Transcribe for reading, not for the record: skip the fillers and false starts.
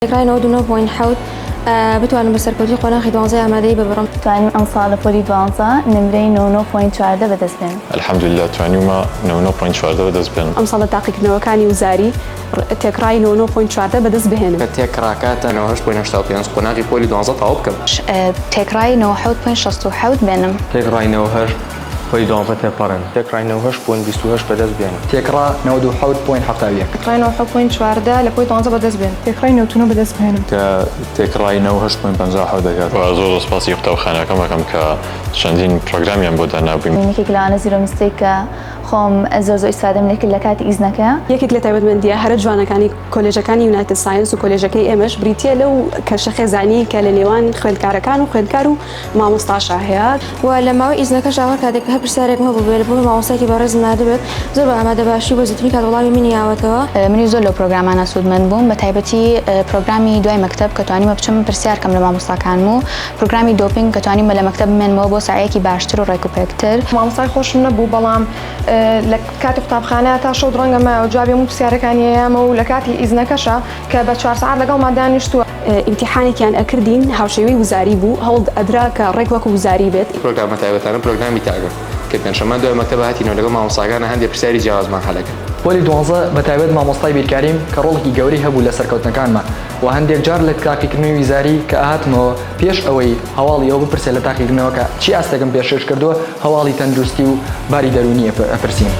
تێکرای 99.7 بتوانم بەسەرکەوتوی قۆناغی 12 ئامادەی ببڕم. توانیم ئەم ساڵە پۆلی 12 نمرەی 99.4 بەدەست بێنم. الحەمدوللا توانیمە 99.4 بەدەست بێنم. ئەم ساڵە تاقیکردنەوەکانی وزاری تێکرای 99.4 بەدەست بهێنم. کە تێکراکاتە 98.85 قۆناغی پۆلی 12 تەواو بکەم. تێکرای 97.67 بێنم. تێکرای 98 پۆلی 12 تێپەڕێن. تێکرای 98.28 بەدەست بێنم. تێکرا 97.7 تێکرای 99.4 لە پۆلی 12 بەدەست بێن. تێکرای 99 بەدەست بهێنم. کە تێکرای 98.57 دەکات. زۆر سپاسی قوتابخانەکەم ئەەکەم کە چەندین پرۆگرامیان بۆ دانابووین. یەکێک لەوانە زیرۆ میستێکە خۆم زۆر ئیسفادەم لێ کرد لە کاتی ئیزنەکە. یەکێک لە تایبەتمەندیە هەرە جوانەکانی کۆلێژەکانی یونایتد ساینس و کۆلێژەکەی ئێمەش بریتیە لەو کەشە خێزانی کە لە نێوان خوێندکارەکان و خوێندکار و مامۆستاشا هەیە. و لە ماوەی ئیزنەکەش ئاوا کاتێک هەر پرسیارێکمە بوو بێت بۆ مامۆستایەکی بەڕێز نادەبێت زۆر بە ئامادە باشی بۆ زیاترین کات وەڵامی منی یاوەتەوە. منی زۆر لەو پرۆگرامانە سوودمەند بووم بە تایبەتی پرۆگرامی دوای مەکتەب کە توانیمە بچم پرسیارکەم لە مامۆستاکانم و پرۆگرامی دۆپینگ کە توانیمە لە مەکتەب بمێنمەوە بۆ ساعەیەکی باشتر و ڕێکوپێکتر. مامۆستای خۆشم نەبوو بەڵام لە کاتی قوتابخانە تا شەو ڕەنگەمە و جوابی هەموو پرسیارەکانی ئێمە و لە کاتی ئیزنەکەشە کە بە 4 ساعات لەگەڵمان دانیشتووە. ئیمتیحانێکیان ئەکردین هاوشێوەی وزاری بوو هەوڵ ئەدرا کە ڕێک وەکو وزاری بێت. پرۆگرامە تایبەتانە پرۆگرامی تاگە کە پێنجشەممە دوای مەکتەب هاتینەوە لەگەڵ مامۆستاکانە هەندێک پرسیاری جیاوازمان هەڵەکەن. پۆلی 12 بە تایبەت مامۆستای بیرکاریم کە ڕۆڵێکی گەورەی هەبوو لە سەرکەوتنەکانمان و هەندێک جار لە تاقیکردنەوەی ویزاری کە ئاهاتمەوە پێش ئەوەی هەواڵی ئەو بپرسێ لە تاقیکردنەوەکە چی ئاستەکەم پێشێش کردووە هەواڵی تەندروستی و باری دەرونی ئەپرسیم.